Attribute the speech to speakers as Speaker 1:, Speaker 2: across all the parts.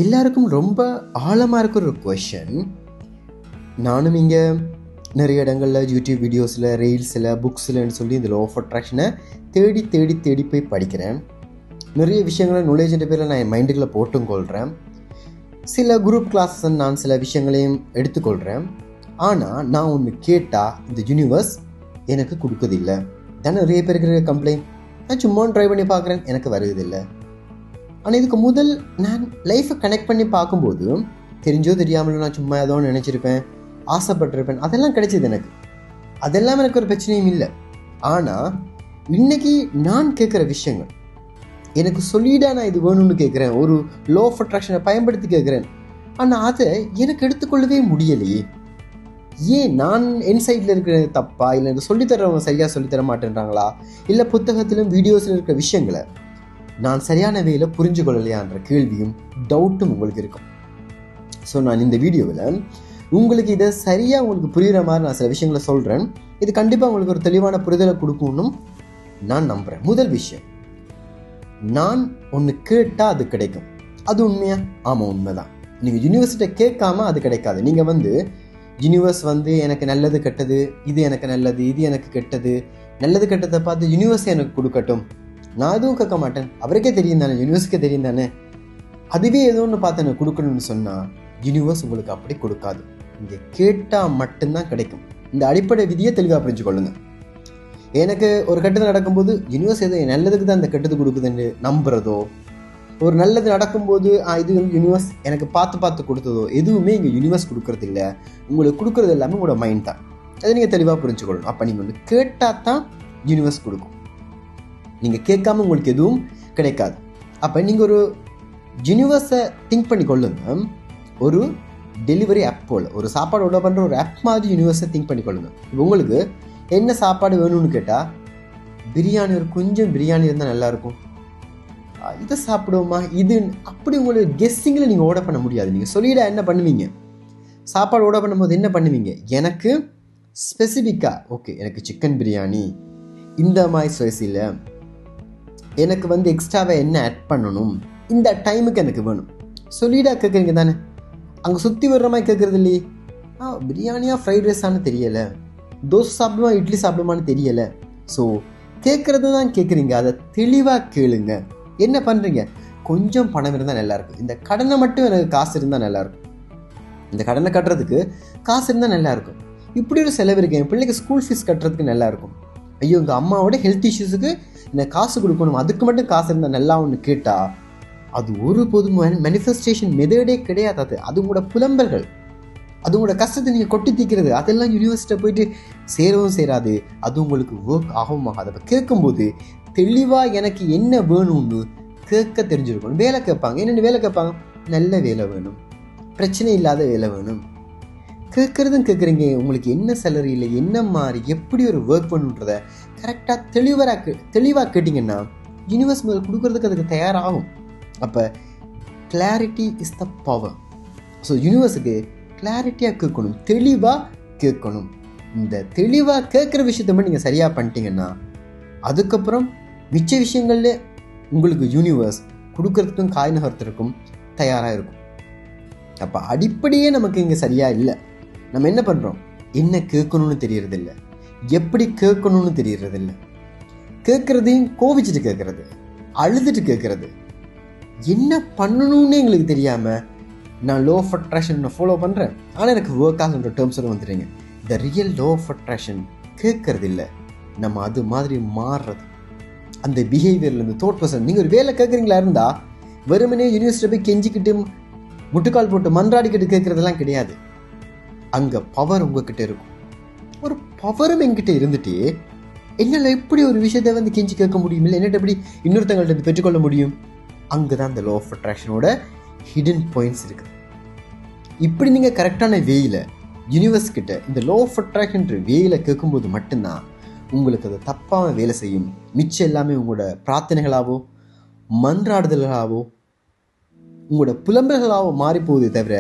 Speaker 1: எல்லாருக்கும் ரொம்ப ஆழமாக இருக்கிற ஒரு கொஷன். நானும் இங்கே நிறைய இடங்களில் யூடியூப் வீடியோஸில், ரீல்ஸில், புக்ஸில்னு சொல்லி இந்த லோ ஆஃப் அட்ராக்ஷனை தேடி தேடி தேடி போய் படிக்கிறேன். நிறைய விஷயங்களை நாலேஜ்ன்ற பேரில் நான் என் மைண்டுக்குள்ளே போட்டும் கொள்கிறேன். சில குரூப் கிளாஸஸ் நான் சில விஷயங்களையும் எடுத்துக்கொள்கிறேன். ஆனால் நான் ஒன்று கேட்டால் இந்த யூனிவர்ஸ் எனக்கு கொடுக்குதில்லை. தான் நிறைய பேருக்கு கம்ப்ளைண்ட். நான் சும்மா ட்ரை பண்ணி பார்க்குறேன், எனக்கு வருவதில்லை. ஆனால் இதுக்கு முதல் நான் லைஃப்பை கனெக்ட் பண்ணி பார்க்கும்போது தெரிஞ்சோ தெரியாமலோ நான் சும்மா ஏதோ நினச்சிருப்பேன், ஆசைப்பட்டிருப்பேன், அதெல்லாம் கிடைச்சிது எனக்கு. அதெல்லாம் எனக்கு ஒரு பிரச்சனையும் இல்லை. ஆனால் இன்னைக்கு நான் கேட்குற விஷயங்கள் எனக்கு சொல்லிடா நான் இது வேணும்னு கேட்குறேன், ஒரு லோ ஆஃப் அட்ராக்ஷனை பயன்படுத்தி கேட்குறேன். ஆனால் அதை எனக்கு எடுத்துக்கொள்ளவே முடியலையே. ஏன் நான் என் சைடில் இருக்கிற தப்பா, இல்லை எனக்கு சொல்லித்தரவங்க சரியாக சொல்லித்தர மாட்டேன்றாங்களா, இல்லை புத்தகத்திலும் வீடியோஸில் இருக்கிற விஷயங்களை நான் சரியான வேலை புரிஞ்சு கொள்ளலையான்ற கேள்வியும் டவுட்டும் உங்களுக்கு இருக்கும். ஸோ நான் இந்த வீடியோவில் உங்களுக்கு இதை சரியாக உங்களுக்கு புரிகிற மாதிரி நான் சில விஷயங்களை சொல்கிறேன். இது கண்டிப்பாக உங்களுக்கு ஒரு தெளிவான புரிதலை கொடுக்கணும்னு நான் நம்புகிறேன். முதல் விஷயம், நான் ஒன்று கேட்டால் அது கிடைக்கும். அது உண்மையா? ஆமாம், உண்மைதான். நீங்கள் யூனிவர்சிட்டியை கேட்காம அது கிடைக்காது. நீங்கள் யூனிவர்ஸ் எனக்கு நல்லது கெட்டது, இது எனக்கு நல்லது, இது எனக்கு கெட்டது, நல்லது கெட்டதை பார்த்து யூனிவர்ஸே எனக்கு கொடுக்கட்டும், நான் எதுவும் கேட்க மாட்டேன், அவருக்கே தெரியும் தானே, யூனிவர்ஸுக்கே தெரியும் தானே, அதுவே ஏதோ ஒன்று பார்த்து எனக்கு கொடுக்கணும்னு சொன்னால் யூனிவர்ஸ் உங்களுக்கு அப்படி கொடுக்காது. நீங்கள் கேட்டால் மட்டும்தான் கிடைக்கும். இந்த அடிப்படை விதியை தெளிவாக புரிஞ்சு கொள்ளுங்க. எனக்கு ஒரு கெட்டது நடக்கும்போது யூனிவர்ஸ் ஏதோ நல்லதுக்கு தான் அந்த கெட்டது கொடுக்குதுன்னு நம்புறதோ, ஒரு நல்லது நடக்கும்போது இது யூனிவர்ஸ் எனக்கு பார்த்து பார்த்து கொடுத்ததோ, எதுவுமே இங்கே யூனிவர்ஸ் கொடுக்கறது இல்லை. உங்களுக்கு கொடுக்குறது எல்லாமே உங்களோட மைண்ட் தான். அதை நீங்கள் தெளிவாக புரிஞ்சுக்கொள்ளணும். அப்போ நீங்கள் கேட்டால் தான் யூனிவர்ஸ் கொடுக்கும். நீங்கள் கேட்காம உங்களுக்கு எதுவும் கிடைக்காது. அப்போ நீங்கள் ஒரு யூனிவர்ஸை திங்க் பண்ணி கொள்ளுங்க. ஒரு டெலிவரி ஆப் போல், ஒரு சாப்பாடு ஆர்டர் பண்ணுற ஒரு ஆப் மாதிரி யூனிவர்ஸை திங்க் பண்ணி கொள்ளுங்க. இப்போ உங்களுக்கு என்ன சாப்பாடு வேணும்னு கேட்டால், பிரியாணி, ஒரு கொஞ்சம் பிரியாணி இருந்தால் நல்லாயிருக்கும், இதை சாப்பிடுவோமா, இது அப்படி உங்களுக்கு கெஸ்ஸிங்கில் நீங்கள் ஆர்டர் பண்ண முடியாது. நீங்கள் சொல்லிவிட என்ன பண்ணுவீங்க, சாப்பாடு ஆர்டர் பண்ணும்போது என்ன பண்ணுவீங்க, எனக்கு ஸ்பெசிஃபிக்காக ஓகே எனக்கு சிக்கன் பிரியாணி இந்த மாதிரி ஸ்பைஸில் எனக்கு எக்ஸ்ட்ராவாக என்ன ஆட் பண்ணணும், இந்த டைமுக்கு எனக்கு வேணும் சொல்லிடா கேட்குறீங்க தானே. அங்கே சுற்றி வர்ற மாதிரி கேட்குறது இல்லையே. பிரியாணியாக ஃப்ரைட் ரைஸானு தெரியலை, தோசை சாப்பிடுமா இட்லி சாப்பிடுமான்னு தெரியலை. ஸோ கேட்குறது தான் கேட்குறீங்க, அதை தெளிவாக கேளுங்க. என்ன பண்ணுறீங்க, கொஞ்சம் பணம் இருந்தால் நல்லாயிருக்கும், இந்த கடனை மட்டும் எனக்கு காசு இருந்தால் நல்லாயிருக்கும், இந்த கடனை கட்டுறதுக்கு காசு இருந்தால் நல்லாயிருக்கும், இப்படி ஒரு செலவு இருக்கு, என் பிள்ளைக்கு ஸ்கூல் ஃபீஸ் கட்டுறதுக்கு நல்லாயிருக்கும், ஐயோ எங்கள் அம்மாவோட ஹெல்த் இஷ்யூஸுக்கு இந்த காசு கொடுக்கணும், அதுக்கு மட்டும் காசு இருந்தால் நல்லா ஒன்று கேட்டால் அது ஒரு பொது மேனிஃபெஸ்டேஷன் மெத்தடே கிடையாது. அது உங்களோட புலம்பல்கள், அது உங்களோட கஷ்டத்தை நீங்கள் கொட்டி தீக்கிறது, அதெல்லாம் யூனிவர்சிட்டியில் போயிட்டு சேரவும் சேராது, அது உங்களுக்கு ஒர்க் ஆகவும் ஆகாது. அப்போ கேட்கும்போது தெளிவாக எனக்கு என்ன வேணும்னு கேட்க தெரிஞ்சிருக்கணும். வேலை கேட்பாங்க, என்னென்ன வேலை கேட்பாங்க, நல்ல வேலை வேணும், பிரச்சனை இல்லாத வேலை வேணும். கேட்குறதும் கேட்குறீங்க, உங்களுக்கு என்ன சேலரி இல்லை, என்ன மாதிரி எப்படி ஒரு ஒர்க் பண்ணுன்றதை கரெக்டாக தெளிவாக கேட்டிங்கன்னா யூனிவர்ஸ் முதல் கொடுக்குறதுக்கு அதுக்கு தயாராகும். அப்போ clarity is the power. So யூனிவர்ஸுக்கு கிளாரிட்டியாக கேட்கணும், தெளிவாக கேட்கணும். இந்த தெளிவாக கேட்குற விஷயத்த மட்டும் நீங்கள் சரியாக பண்ணிட்டீங்கன்னா அதுக்கப்புறம் மிச்ச விஷயங்கள்ல உங்களுக்கு யூனிவர்ஸ் கொடுக்கறதுக்கும் காய் நகர்த்துறதுக்கும் தயாராக இருக்கும். அப்போ அடிப்படையே நமக்கு இங்கே சரியாக இல்லை. நம்ம என்ன பண்ணுறோம், என்ன கேட்கணும்னு தெரியறதில்ல, எப்படி கேட்கணும்னு தெரியறதில்ல, கேட்குறதையும் கோவிச்சுட்டு கேட்குறது, அழுதுட்டு கேட்குறது, என்ன பண்ணணும்னு எங்களுக்கு தெரியாமல் நான் லோ ஆஃப் அட்ராக்ஷன் ஃபாலோ பண்ணுறேன், ஆனால் எனக்கு ஒர்க் ஆகுன்ற டேர்ம்ஸோடு வந்துடுறீங்க. The real law of attraction கேட்கறது இல்லை, நம்ம அது மாதிரி மாறுறது. அந்த பிஹேவியரில் இந்த தோட் பர்சன், நீங்கள் ஒரு வேலை கேட்குறீங்களா இருந்தால் வெறுமனே யூனிவர்சிட்டி போய் கெஞ்சிக்கிட்டு முட்டுக்கால் போட்டு மன்றாடிக்கிட்டு கேட்குறதெல்லாம் கிடையாது. அங்கே பவர் உங்ககிட்ட இருக்கும். ஒரு பவரும் என்கிட்ட இருந்துட்டு என்னால் எப்படி ஒரு விஷயத்தை கெஞ்சி கேட்க முடியும், இல்லை என்னட்ட எப்படி இன்னொருத்தங்கள்ட்ட பெற்றுக்கொள்ள முடியும்? அங்கே தான் இந்த லோ ஆஃப் அட்ராக்ஷனோட ஹிடன் பாயிண்ட்ஸ் இருக்குது. இப்படி நீங்கள் கரெக்டான வேயில் யூனிவர்ஸ் கிட்ட இந்த லோ ஆஃப் அட்ராக்ஷன்ற வேயில் கேட்கும்போது மட்டும்தான் உங்களுக்கு அது தப்பாக வேலை செய்யும். மிச்சம் எல்லாமே உங்களோட பிரார்த்தனைகளாவோ மன்றாடுதல்களாவோ உங்களோட புலம்பல்களாவோ மாறி போகுதே தவிர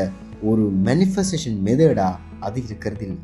Speaker 1: ஒரு மேனிஃபெஸ்டேஷன் மெத்தடாக அது இருக்கிறது இல்லை.